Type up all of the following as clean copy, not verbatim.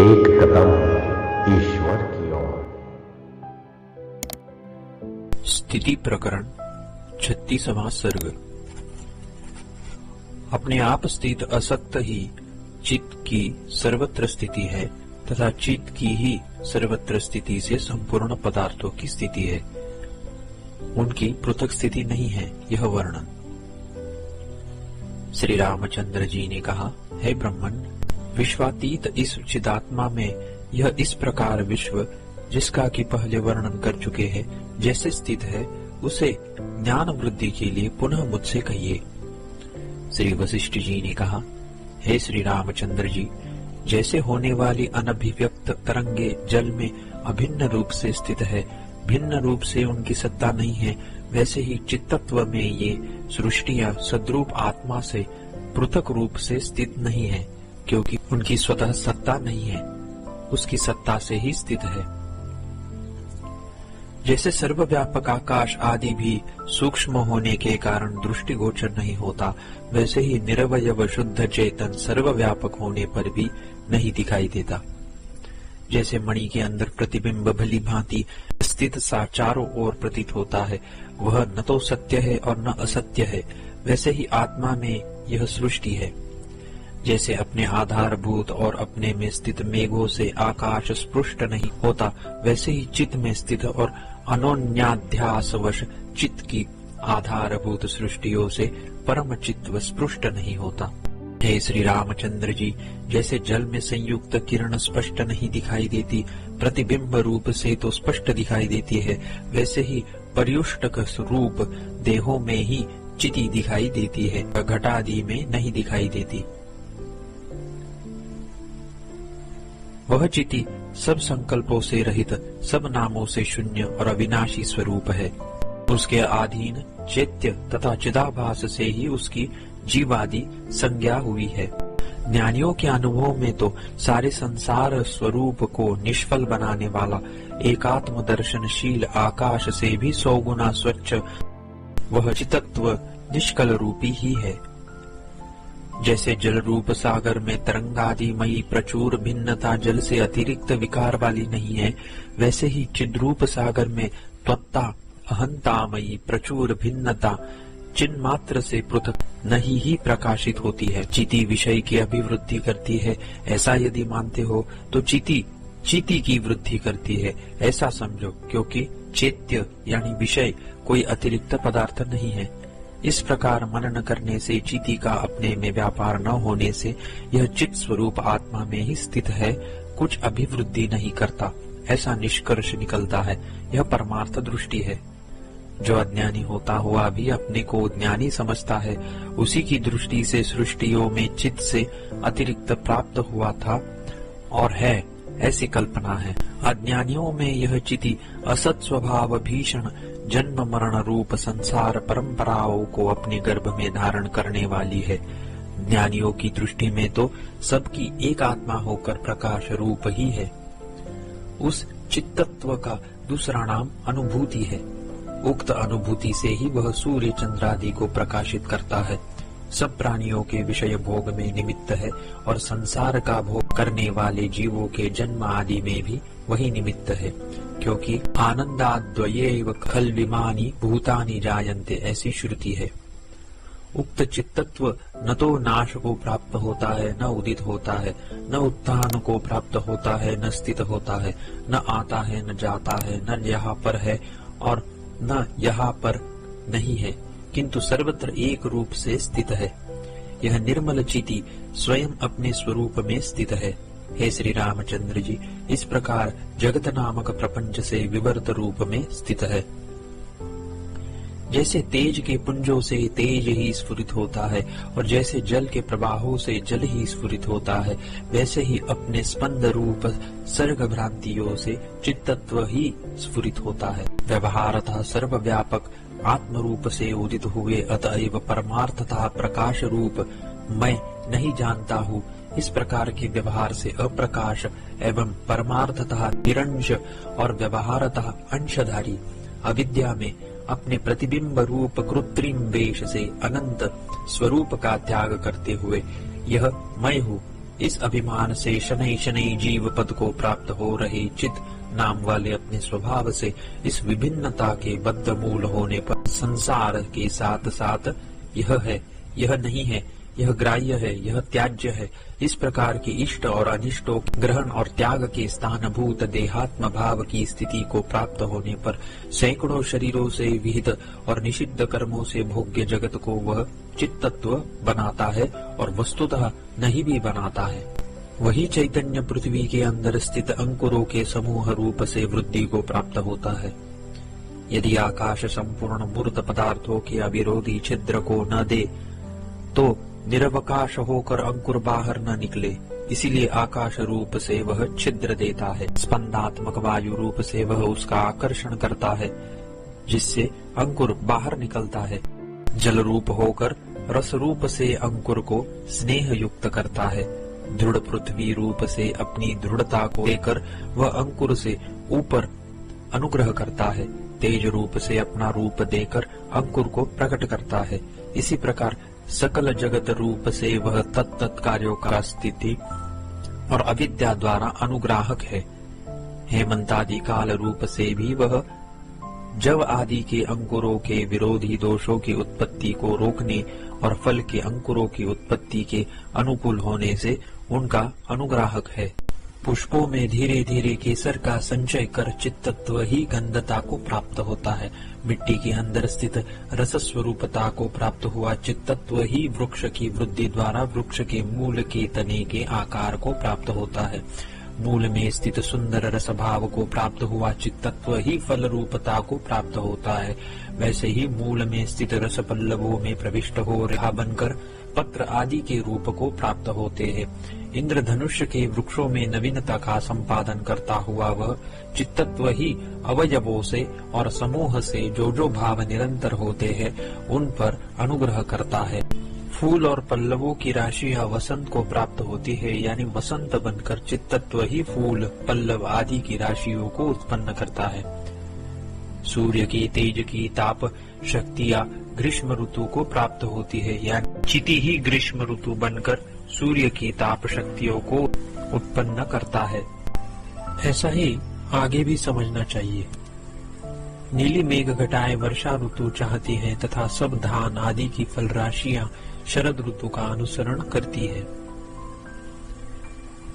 एक कदम ईश्वर की ओर। स्थिति प्रकरण 36वां सर्ग। अपने आप स्थित असक्त ही चित्त की सर्वत्र स्थिति है तथा चित्त की ही सर्वत्र स्थिति से संपूर्ण पदार्थों की स्थिति है। उनकी पृथक स्थिति नहीं है, यह वर्णन। श्री रामचंद्र जी ने कहा, हे ब्रह्मन, विश्वातीत इस चिदात्मा में यह इस प्रकार विश्व, जिसका कि पहले वर्णन कर चुके हैं, जैसे स्थित है, उसे ज्ञान वृद्धि के लिए पुनः मुझसे कहिए। श्री वशिष्ठ जी ने कहा, हे श्री रामचंद्र जी, जैसे होने वाली अनभिव्यक्त तरंगे जल में अभिन्न रूप से स्थित है, भिन्न रूप से उनकी सत्ता नहीं है, वैसे ही चित्तत्व में ये सृष्टियां सद्रूप आत्मा से पृथक रूप से स्थित नहीं है, क्योंकि उनकी स्वतः सत्ता नहीं है, उसकी सत्ता से ही स्थित है। जैसे सर्वव्यापक आकाश आदि भी सूक्ष्म होने के कारण दृष्टिगोचर नहीं होता, वैसे ही निरवयव शुद्ध चेतन सर्वव्यापक होने पर भी नहीं दिखाई देता। जैसे मणि के अंदर प्रतिबिंब भली भांति स्थित सा चारों ओर प्रतीत होता है, वह न तो सत्य है और न असत्य है, वैसे ही आत्मा में यह सृष्टि है। जैसे अपने आधारभूत और अपने में स्थित मेघों से आकाश स्पृष्ट नहीं होता, वैसे ही चित्त में स्थित और अनोन्याध्यासवश चित्त की आधारभूत सृष्टियों से परम चित्त स्पृष्ट नहीं होता। हे श्री रामचंद्र जी, जैसे जल में संयुक्त किरण स्पष्ट नहीं दिखाई देती, प्रतिबिंब रूप से तो स्पष्ट दिखाई देती है, वैसे ही पर्युष्टक रूप देहों में ही चिति दिखाई देती है, घटादि में नहीं दिखाई देती। वह चिति सब संकल्पों से रहित, सब नामों से शून्य और अविनाशी स्वरूप है। उसके अधीन चैत्य तथा चिदाभास से ही उसकी जीवादि संज्ञा हुई है। ज्ञानियों के अनुभव में तो सारे संसार स्वरूप को निष्फल बनाने वाला एकात्म दर्शनशील आकाश से भी 100 गुना स्वच्छ वह चित्तत्व निष्कल रूपी ही है। जैसे जल रूप सागर में तरंगादिमयी प्रचुर भिन्नता जल से अतिरिक्त विकार वाली नहीं है, वैसे ही चिद्रूप सागर में त्वत्ता अहंतामयी प्रचुर भिन्नता चिन्मात्र से पृथक नहीं ही प्रकाशित होती है। चिति विषय की अभिवृद्धि करती है, ऐसा यदि मानते हो तो चिति की वृद्धि करती है, ऐसा समझो, क्योंकि चैत्य यानी विषय कोई अतिरिक्त पदार्थ नहीं है। इस प्रकार मनन करने से चिति का अपने में व्यापार न होने से यह चित्त स्वरूप आत्मा में ही स्थित है, कुछ अभिवृद्धि नहीं करता, ऐसा निष्कर्ष निकलता है। यह परमार्थ दृष्टि है। जो अज्ञानी होता हुआ भी अपने को ज्ञानी समझता है, उसी की दृष्टि से सृष्टियों में चित्त से अतिरिक्त प्राप्त हुआ था और है, ऐसी कल्पना है। अज्ञानियों में यह चिति असत स्वभाव भीषण जन्म मरण रूप संसार परंपराओं को अपने गर्भ में धारण करने वाली है। ज्ञानियों की दृष्टि में तो सबकी एक आत्मा होकर प्रकाश रूप ही है। उस चित्तत्व का दूसरा नाम अनुभूति है। उक्त अनुभूति से ही वह सूर्य चंद्रादि को प्रकाशित करता है। सब प्राणियों के विषय भोग में निमित्त है और संसार का भोग करने वाले जीवों के जन्म आदि में भी वही निमित्त है, क्योंकि आनंदाद्वयेव खल्विमानि भूतानि जायन्ते, ऐसी श्रुति है। उक्त चित्तत्व न तो नाश को प्राप्त होता है, न उदित होता है, न उत्थान को प्राप्त होता है, न स्थित होता है, न आता है, न जाता है, न यहाँ पर है और न यहाँ पर नहीं है, किंतु सर्वत्र एक रूप से स्थित है। यह निर्मल चिति स्वयं अपने स्वरूप में स्थित है। हे श्री रामचंद्र जी, इस प्रकार जगत नामक प्रपंच से विवर्त रूप में स्थित है। जैसे तेज के पुंजों से तेज ही स्फुरित होता है और जैसे जल के प्रवाहों से जल ही स्फुरित होता है, वैसे ही अपने स्पंद रूप सर्ग भ्रांतियों से चित्तत्व ही स्फुरित होता है। व्यवहारतः सर्वव्यापक आत्म रूप से उदित हुए अतएव परमार्थतः प्रकाश रूप मैं नहीं जानता हूँ, इस प्रकार के व्यवहार से अप्रकाश एवं परमार्थतः निरंश और व्यवहारतः अंशधारी अविद्या में अपने प्रतिबिंब रूप कृत्रिम वेश से अनंत स्वरूप का त्याग करते हुए यह मैं हूँ, इस अभिमान से शनै शनै जीव पद को प्राप्त हो रहे चित नाम वाले अपने स्वभाव से इस विभिन्नता के बद्ध मूल होने पर संसार के साथ साथ यह है, यह नहीं है, यह ग्राह्य है, यह त्याज्य है, इस प्रकार के इष्ट और अनिष्टों ग्रहण और त्याग के स्थानभूत देहात्म भाव की स्थिति को प्राप्त होने पर सैकड़ों शरीरों से विहित और निषिद्ध कर्मों से भोग्य जगत को वह चित्तत्व बनाता है और वस्तुतः नहीं भी बनाता है। वही चैतन्य पृथ्वी के अंदर स्थित अंकुरों के समूह रूप से वृद्धि को प्राप्त होता है। यदि आकाश संपूर्ण मूर्त पदार्थों के अविरोधी छिद्र को न दे तो निरवकाश होकर अंकुर बाहर न निकले, इसीलिए आकाश रूप से वह छिद्र देता है। स्पंदात्मक वायु रूप से वह उसका आकर्षण करता है जिससे अंकुर बाहर निकलता है। जल रूप होकर रस रूप से अंकुर को स्नेह युक्त करता है। दृढ़ पृथ्वी रूप से अपनी दृढ़ता को लेकर वह अंकुर से ऊपर अनुग्रह करता है। तेज रूप से अपना रूप देकर अंकुर को प्रकट करता है। इसी प्रकार सकल जगत रूप से वह तत्त कार्यों का स्थिति और अविद्या द्वारा अनुग्राहक है। हेमंतादि काल रूप से भी वह जव आदि के अंकुरों के विरोधी दोषों की उत्पत्ति को रोकने और फल के अंकुरों की उत्पत्ति के अनुकूल होने से उनका अनुग्राहक है। पुष्पों में धीरे धीरे केसर का संचय कर चित्तत्व ही गंधता को प्राप्त होता है। मिट्टी के अंदर स्थित रस स्वरूपता को प्राप्त हुआ चित्तत्व ही वृक्ष की वृद्धि द्वारा वृक्ष के मूल के तने के आकार को प्राप्त होता है। मूल में स्थित सुंदर रस भाव को प्राप्त हुआ चित्तत्व ही फल रूपता को प्राप्त होता है। वैसे ही मूल में स्थित रस पल्लवों में प्रविष्ट हो रेखा बनकर पत्र आदि के रूप को प्राप्त होते हैं। इंद्रधनुष के वृक्षों में नवीनता का संपादन करता हुआ वह चित्तत्व ही अवयवों से और समूह से जो भाव निरंतर होते हैं उन पर अनुग्रह करता है। फूल और पल्लवों की राशियां वसंत को प्राप्त होती है, यानी वसंत बनकर चित्तत्व ही फूल पल्लव आदि की राशियों को उत्पन्न करता है। सूर्य की तेज की ताप शक्तियां ग्रीष्म ऋतु को प्राप्त होती है, यानी चिति ही ग्रीष्म ऋतु बनकर सूर्य की ताप शक्तियों को उत्पन्न करता है। ऐसा ही आगे भी समझना चाहिए। नीली मेघ घटाएं वर्षा ऋतु चाहती है तथा सब धान आदि की फल राशियां शरद ऋतु का अनुसरण करती है।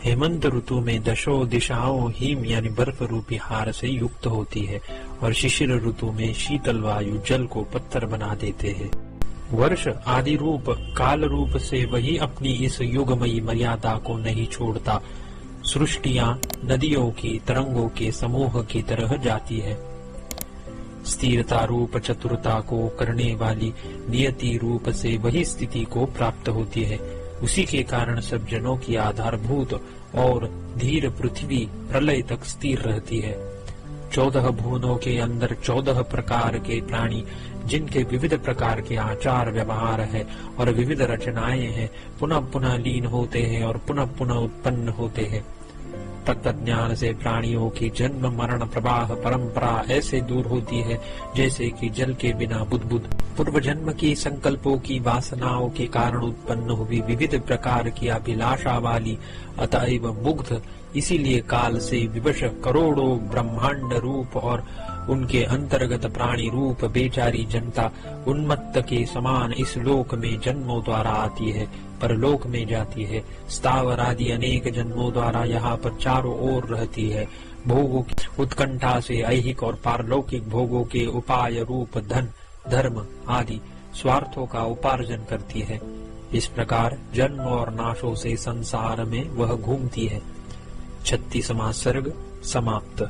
हेमंत ऋतु में दशों दिशाओं हिम यानी बर्फ रूपी हार से युक्त होती है और शिशिर ऋतु में शीतल वायु जल को पत्थर बना देते हैं। वर्ष आदि रूप काल रूप से वही अपनी इस युगमयी मर्यादा को नहीं छोड़ता। सृष्टियां नदियों की तरंगों के समूह की तरह जाती है। स्थिरता रूप चतुरता को करने वाली नियति रूप से वही स्थिति को प्राप्त होती है। उसी के कारण सब जनों की आधारभूत और धीर पृथ्वी प्रलय तक स्थिर रहती है। 14 भुवनों के अंदर 14 प्रकार के प्राणी जिनके विविध प्रकार के आचार व्यवहार है और विविध रचनाएं हैं, पुनः पुनः लीन होते हैं और पुनः पुनः उत्पन्न होते हैं। तत्ज्ञान से प्राणियों की जन्म मरण प्रवाह परंपरा ऐसे दूर होती है जैसे कि जल के बिना बुदबुद। पूर्व जन्म की संकल्पों की वासनाओं के कारण उत्पन्न हुई विविध प्रकार की अभिलाषा वाली अतएव मुग्ध, इसीलिए काल से विवश करोड़ों ब्रह्मांड रूप और उनके अंतर्गत प्राणी रूप बेचारी जनता उन्मत्त के समान इस लोक में जन्मों द्वारा आती है, परलोक में जाती है। स्थावर आदि अनेक जन्मों द्वारा यहाँ पर चारों ओर रहती है। भोगों की उत्कंठा से ऐहिक और पारलौकिक भोगों के उपाय रूप धन धर्म आदि स्वार्थों का उपार्जन करती है। इस प्रकार जन्म और नाशों से संसार में वह घूमती है। 36वां सर्ग समाप्त।